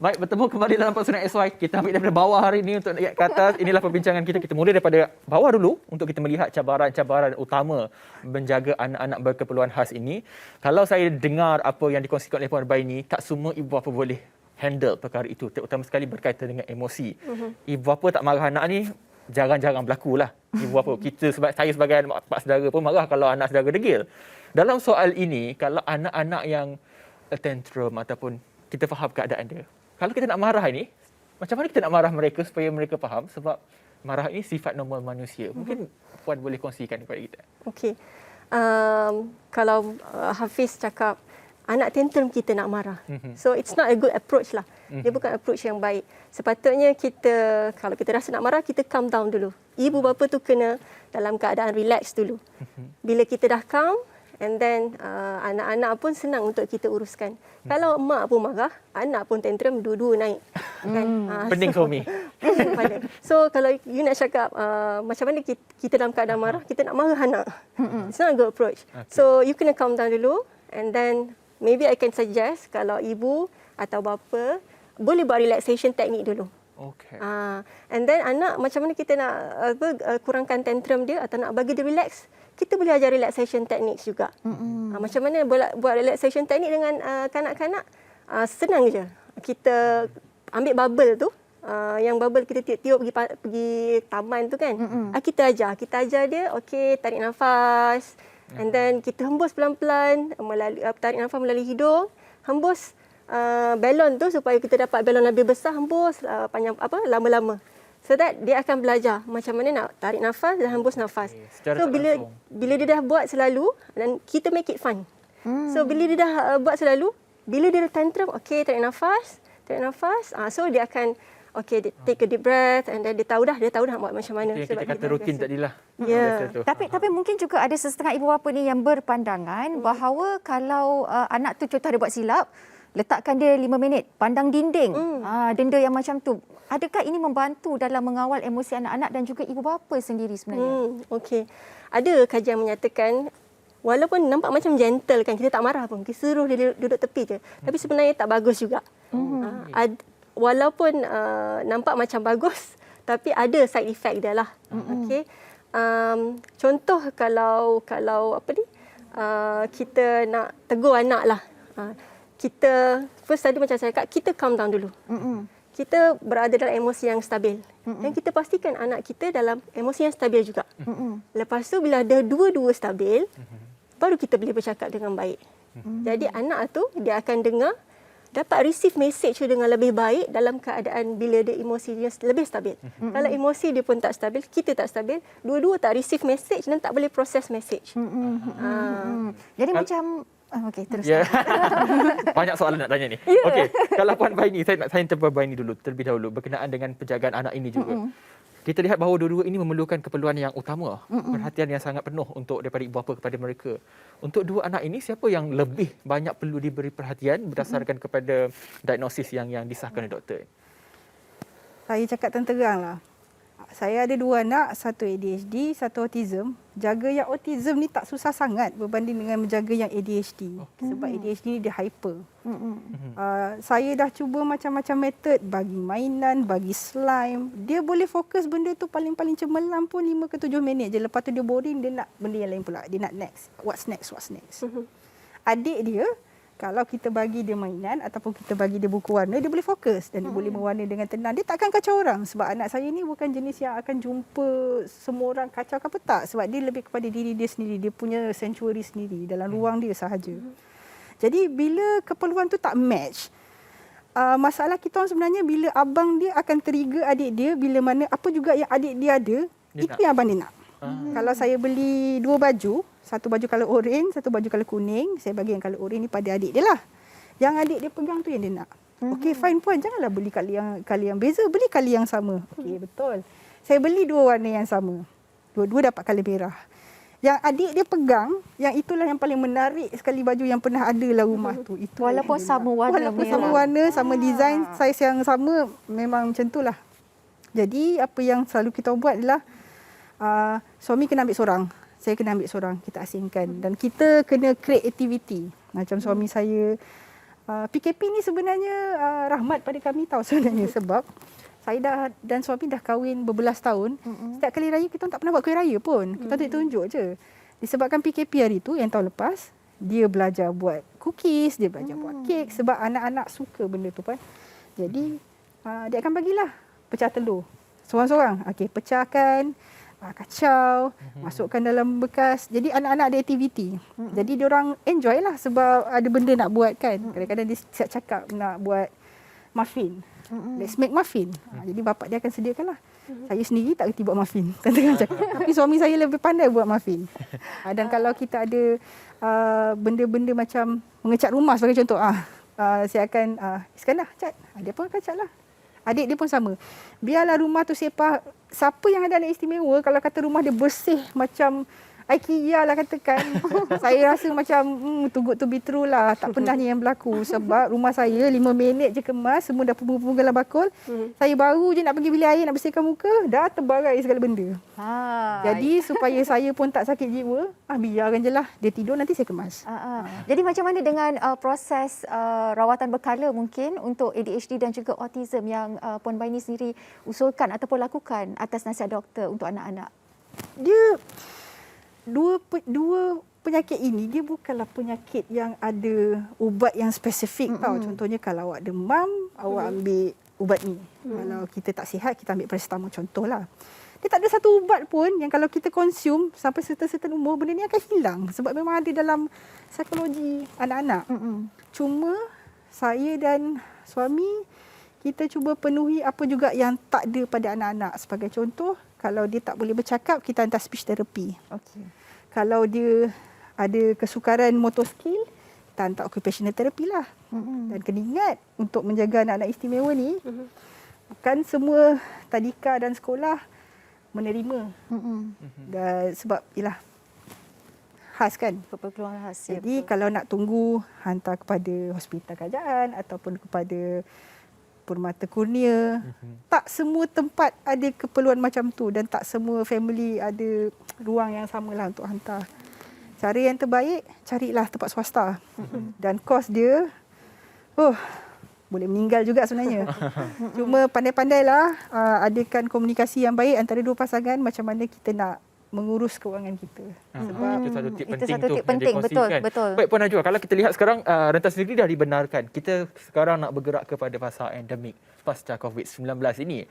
Baik, bertemu kembali dalam Personal SY. Kita ambil daripada bawah hari ini untuk naik ke atas. Inilah perbincangan kita. Kita mula daripada bawah dulu untuk kita melihat cabaran-cabaran utama menjaga anak-anak berkeperluan khas ini. Kalau saya dengar apa yang dikongsikan oleh Puan Baini, tak semua ibu bapa boleh handle perkara itu. Terutama sekali berkaitan dengan emosi. Ibu bapa tak marah anak ni jarang-jarang berlaku lah. Ibu bapa kita, saya sebagai pak saudara pun marah kalau anak saudara degil. Dalam soal ini, kalau anak-anak yang tantrum ataupun kita faham keadaan dia, kalau kita nak marah ini, macam mana kita nak marah mereka supaya mereka faham? Sebab marah ini sifat normal manusia. Mungkin Puan boleh kongsikan kepada kita. Okey. Kalau Hafiz cakap, anak tantrum kita nak marah. So it's not a good approach lah. Dia bukan approach yang baik. Sepatutnya kita, kalau kita rasa nak marah, kita calm down dulu. Ibu bapa tu kena dalam keadaan relax dulu. Bila kita dah calm, and then anak-anak pun senang untuk kita uruskan. Kalau mak pun marah, anak pun tantrum, dua-dua naik. Kan? Pening suami. So kalau you nak cakap macam mana kita dalam keadaan marah, kita nak marah anak. It's not a good approach. Okay. So you kena calm down dulu, and then maybe I can suggest kalau ibu atau bapa boleh buat relaxation teknik dulu. Okay. And then anak macam mana kita nak kurangkan tantrum dia atau nak bagi dia relax, kita boleh ajar relaxation techniques juga. Macam mana buat relaxation technique dengan kanak-kanak? Senang je. Kita ambil bubble tu, yang bubble kita tiup pergi taman tu kan. Kita ajar dia, okey, tarik nafas. And then kita hembus pelan-pelan, tarik nafas melalui hidung, hembus balon tu supaya kita dapat balon lebih besar, hembus panjang lama-lama. So that dia akan belajar macam mana nak tarik nafas dan hembus nafas. So bila dia dah buat selalu, dan kita make it fun. So bila dia dah buat selalu, bila dia tantrum, okey, tarik nafas. So dia akan take a deep breath, and then dia tahu dah nak buat macam mana. Kita kata rutin tadilah. Ya. Tapi mungkin juga ada setengah ibu bapa ni yang berpandangan bahawa kalau anak tu contoh ada buat silap, letakkan dia 5 minit, pandang dinding. Denda yang macam tu. Adakah ini membantu dalam mengawal emosi anak-anak dan juga ibu bapa sendiri sebenarnya? Okey. Ada kajian menyatakan walaupun nampak macam gentle kan, kita tak marah pun, kita suruh dia duduk tepi je. Tapi sebenarnya tak bagus juga. Walaupun nampak macam bagus, tapi ada side effect dia lah. Okey. Contoh kalau kita nak tegur anak lah. Kita first tadi macam saya cakap, kita calm down dulu. Kita berada dalam emosi yang stabil. Dan kita pastikan anak kita dalam emosi yang stabil juga. Lepas tu bila ada dua-dua stabil, baru kita boleh bercakap dengan baik. Jadi anak tu dia akan dengar, dapat receive message dengan lebih baik dalam keadaan bila dia emosi dia lebih stabil. Kalau emosi dia pun tak stabil, kita tak stabil, dua-dua tak receive message dan tak boleh proses message. Jadi macam okey, terus. Banyak soalan nak tanya ni. Okey, kalau Puan Baini, saya nak tanya Puan Baini dulu terlebih dahulu berkenaan dengan penjagaan anak ini juga. Kita lihat bahawa dua-dua ini memerlukan keperluan yang utama, perhatian yang sangat penuh untuk daripada ibu bapa kepada mereka. Untuk dua anak ini, siapa yang lebih banyak perlu diberi perhatian berdasarkan kepada diagnosis yang disahkan oleh doktor? Saya cakap terang lah. Saya ada 2 anak, satu ADHD, satu autism. Jaga yang autism ni tak susah sangat berbanding dengan menjaga yang ADHD. Sebab ADHD ni dia hyper. Saya dah cuba macam-macam metod, bagi mainan, bagi slime. Dia boleh fokus benda tu paling-paling cemerlang pun 5 ke 7 minit je. Lepas tu dia boring, dia nak benda yang lain pula. Dia nak next. What's next? Adik dia, kalau kita bagi dia mainan ataupun kita bagi dia buku warna, dia boleh fokus dan dia boleh mewarna dengan tenang. Dia takkan kacau orang sebab anak saya ni bukan jenis yang akan jumpa semua orang kacau ke apa tak. Sebab dia lebih kepada diri dia sendiri. Dia punya sanctuary sendiri dalam ruang dia sahaja. Jadi bila keperluan tu tak match, masalah kita orang sebenarnya bila abang dia akan trigger adik dia bila mana apa juga yang adik dia ada, itu yang abang dia nak. Kalau saya beli 2 baju, satu baju colour orange, satu baju colour kuning, saya bagi yang colour orange ni pada adik dia lah. Yang adik dia pegang tu yang dia nak. Okey, fine puan, janganlah beli kali yang beza, beli kali yang sama. Okey, betul. Saya beli 2 warna yang sama. Dua-dua dapat colour merah. Yang adik dia pegang, yang itulah yang paling menarik sekali baju yang pernah ada lah rumah tu. Itu walaupun sama warna. Walaupun sama warna, sama design, saiz yang sama, memang macam itulah. Jadi apa yang selalu kita buat adalah suami kena ambil seorang, saya kena ambil seorang, kita asingkan. Dan kita kena create activity. Macam suami saya PKP ni sebenarnya rahmat pada kami tahu sebenarnya sebab saya dan suami dah kahwin berbelas tahun. Setiap kali raya kita tak pernah buat kuih raya pun. Kita tunjuk je. Disebabkan PKP hari tu yang tahun lepas, dia belajar buat cookies, dia belajar buat kek sebab anak-anak suka benda tu kan. Jadi dia akan bagilah pecah telur. Seorang-seorang. Okey, pecahkan kacau, masukkan dalam bekas. Jadi anak-anak ada aktiviti. Jadi diorang enjoy lah sebab ada benda nak buat kan. Kadang-kadang dia siap cakap nak buat muffin. Let's make muffin. Jadi bapak dia akan sediakan lah. Saya sendiri tak kerti buat muffin. Tengah cakap. Tapi suami saya lebih pandai buat muffin. Dan kalau kita ada benda-benda macam mengecat rumah sebagai contoh. Saya akan, Iskandar cat. Dia pun akan cat lah. Adik dia pun sama. Biarlah rumah tu siapa yang ada anak istimewa, kalau kata rumah dia bersih macam IKEA lah katakan. Saya rasa macam too good to be true lah. Tak pernah ni yang berlaku. Sebab rumah saya 5 minit je kemas, semua dah punga-punga dalam bakul. Saya baru je nak pergi bilik air, nak bersihkan muka, dah terbarai segala benda. Jadi supaya saya pun tak sakit jiwa, biarkan je lah. Dia tidur, nanti saya kemas. Jadi macam mana dengan proses rawatan berkala mungkin untuk ADHD dan juga autism yang Puan Baini sendiri usulkan ataupun lakukan atas nasihat doktor untuk anak-anak? Dia dua penyakit ini dia bukanlah penyakit yang ada ubat yang spesifik tau. Contohnya kalau awak demam, awak ambil ubat ni. Kalau kita tak sihat, kita ambil paracetamol contohlah. Dia tak ada satu ubat pun yang kalau kita consume sampai certain umur, benda ni akan hilang. Sebab memang ada dalam psikologi anak-anak. Cuma saya dan suami, kita cuba penuhi apa juga yang tak ada pada anak-anak. Sebagai contoh, kalau dia tak boleh bercakap, kita hantar speech therapy. Kalau dia ada kesukaran motor skill, kita hantar occupational therapy lah. Dan kena ingat, untuk menjaga anak-anak istimewa ni, bukan semua tadika dan sekolah menerima. Dan sebab ialah khas kan. Keperluan khas. Jadi kalau nak tunggu, hantar kepada hospital kerajaan ataupun kepada Permata Kurnia. Tak semua tempat ada keperluan macam tu dan tak semua family ada ruang yang samalah untuk hantar. Cara yang terbaik, carilah tempat swasta. Dan kos dia, boleh meninggal juga sebenarnya. Cuma pandai-pandailah adakan komunikasi yang baik antara dua pasangan macam mana kita nak mengurus keuangan kita. Sebab itu satu tip Itu penting satu tu tip penting, betul. Baik Puan Najwa, kalau kita lihat sekarang rentas negeri dah dibenarkan. Kita sekarang nak bergerak kepada fasa endemik pasca COVID-19 ini.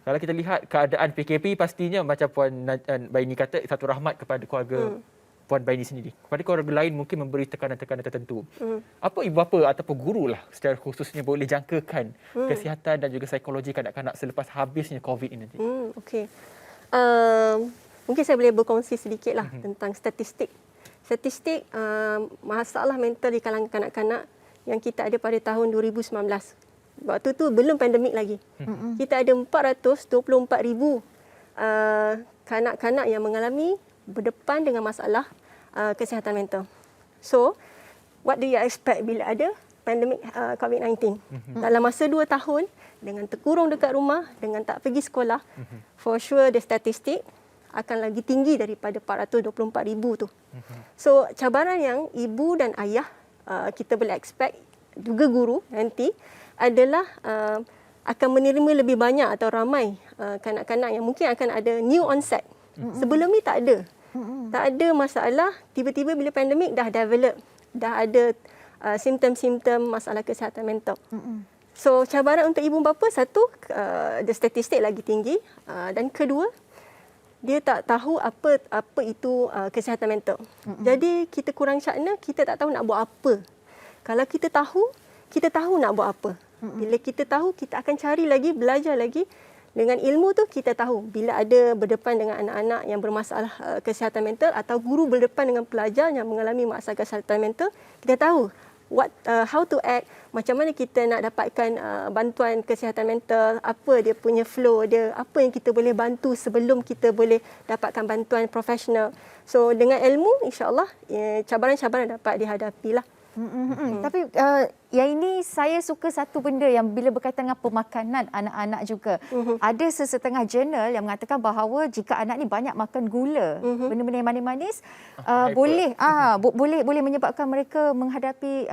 Kalau kita lihat keadaan PKP, pastinya macam Puan Baini kata, satu rahmat kepada keluarga Puan Baini sendiri. Kepada keluarga lain mungkin memberi tekanan-tekanan tertentu. Apa ibu bapa ataupun guru lah secara khususnya boleh jangkakan kesihatan dan juga psikologi kanak-kanak selepas habisnya COVID ini nanti? Okey. Mungkin saya boleh berkongsi sedikitlah tentang statistik. Statistik masalah mental di kalangan kanak-kanak yang kita ada pada tahun 2019. Waktu tu belum pandemik lagi. Kita ada 424,000 kanak-kanak yang mengalami berdepan dengan masalah kesihatan mental. So, what do you expect bila ada pandemik COVID-19? Dalam masa 2 tahun, dengan terkurung dekat rumah, dengan tak pergi sekolah, for sure the statistik akan lagi tinggi daripada 424,000 tu. So, cabaran yang ibu dan ayah kita boleh expect, juga guru nanti, adalah akan menerima lebih banyak atau ramai kanak-kanak yang mungkin akan ada new onset. Sebelum ni tak ada. Tak ada masalah, tiba-tiba bila pandemik dah develop, dah ada simptom-simptom masalah kesihatan mental. So, cabaran untuk ibu bapa, satu, the statistik lagi tinggi, dan kedua, dia tak tahu apa itu kesihatan mental. Jadi kita kurang cakna, kita tak tahu nak buat apa. Kalau kita tahu nak buat apa. Bila kita tahu, kita akan cari lagi, belajar lagi. Dengan ilmu tu kita tahu bila ada berdepan dengan anak-anak yang bermasalah kesihatan mental atau guru berdepan dengan pelajar yang mengalami masalah kesihatan mental, kita tahu how to act, macam mana kita nak dapatkan bantuan kesihatan mental, apa dia punya flow dia, apa yang kita boleh bantu sebelum kita boleh dapatkan bantuan profesional. So dengan ilmu, insya-Allah cabaran-cabaran dapat dihadapilah. Tapi yang ini saya suka satu benda yang bila berkaitan dengan pemakanan anak-anak juga. Ada sesetengah jurnal yang mengatakan bahawa jika anak ni banyak makan gula, benda-benda yang manis-manis, boleh menyebabkan mereka menghadapi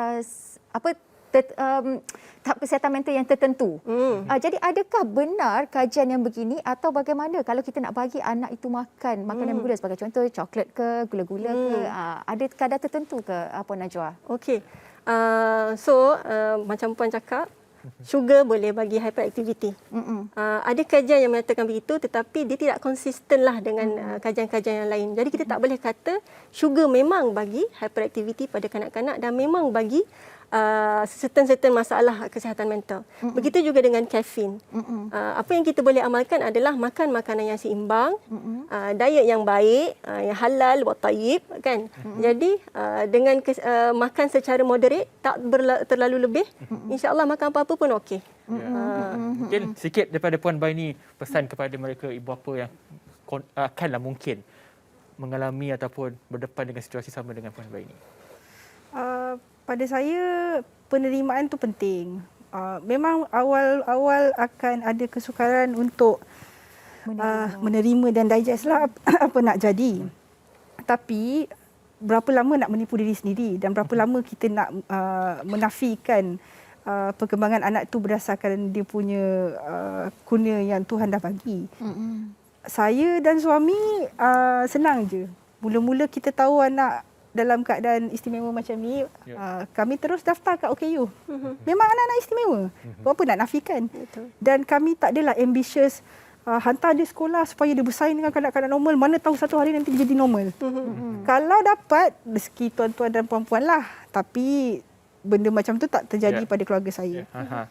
tahap kesihatan mental yang tertentu. Jadi adakah benar kajian yang begini atau bagaimana kalau kita nak bagi anak itu makan makanan yang bergula sebagai contoh coklat ke, gula-gula ke, ada kadar tertentu ke Puan Najwa? Okey. Macam Puan cakap, sugar boleh bagi hyperactivity. Ada kajian yang mengatakan begitu tetapi dia tidak konsisten lah dengan kajian-kajian yang lain. Jadi kita tak boleh kata sugar memang bagi hyperactivity pada kanak-kanak dan memang bagi certain masalah kesihatan mental. Begitu juga dengan kafein. Apa yang kita boleh amalkan adalah makan makanan yang seimbang, diet yang baik, yang halal wa tayyib kan. Jadi dengan makan secara moderate, tak terlalu lebih, insya-Allah makan apa-apa pun okey. Mungkin sikit daripada Puan Baini pesan kepada mereka ibu bapa yang akanlah mungkin mengalami ataupun berdepan dengan situasi sama dengan Puan Baini. Pada saya penerimaan tu penting. Memang awal-awal akan ada kesukaran untuk menerima dan digest lah apa nak jadi. Tapi berapa lama nak menipu diri sendiri dan berapa lama kita nak menafikan perkembangan anak tu berdasarkan dia punya kurnia yang Tuhan dah bagi. Saya dan suami senang je. Mula-mula kita tahu anak dalam keadaan istimewa macam ni, kami terus daftar kat OKU. Memang anak-anak istimewa. Apa nak nafikan? Betul. Dan kami tak adalah ambitious hantar dia sekolah supaya dia bersaing dengan kanak-kanak normal. Mana tahu satu hari nanti dia jadi normal. Kalau dapat, rezeki tuan-tuan dan puan-puan lah. Tapi benda macam tu tak terjadi pada keluarga saya.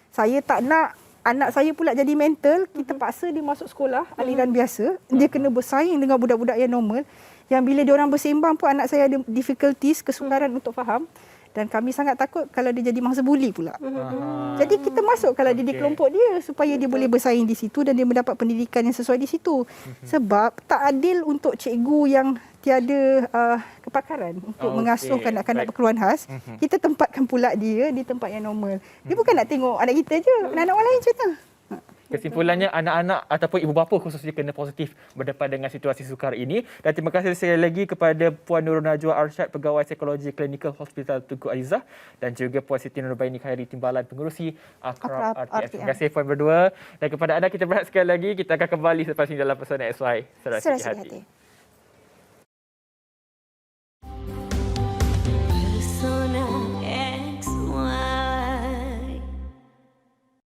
Saya tak nak anak saya pula jadi mental. Kita paksa dia masuk sekolah aliran biasa. Dia kena bersaing dengan budak-budak yang normal. Yang bila dia orang bersembang pun anak saya ada difficulties, kesukaran untuk faham. Dan kami sangat takut kalau dia jadi mangsa buli pula. Jadi kita masuk kalau dia di kelompok dia supaya dia boleh bersaing di situ dan dia mendapat pendidikan yang sesuai di situ. Sebab tak adil untuk cikgu yang tiada kepakaran untuk mengasuh kanak-kanak berkeluhan khas. Kita tempatkan pula dia di tempat yang normal. Dia bukan nak tengok anak kita je, anak-anak orang lain macam mana. Kesimpulannya, anak-anak ataupun ibu bapa khususnya kena positif berdepan dengan situasi sukar ini. Dan terima kasih sekali lagi kepada Puan Nurul Najwa Arsyad, Pegawai Psikologi Klinikal Hospital Tunku Alizah, dan juga Puan Siti Nurbaini Khairi, Timbalan Pengurusi Akrab RTM. Terima kasih Puan berdua. Dan kepada anda, kita berehat sekali lagi. Kita akan kembali selepas ini dalam Pesona SY Serasi Hati.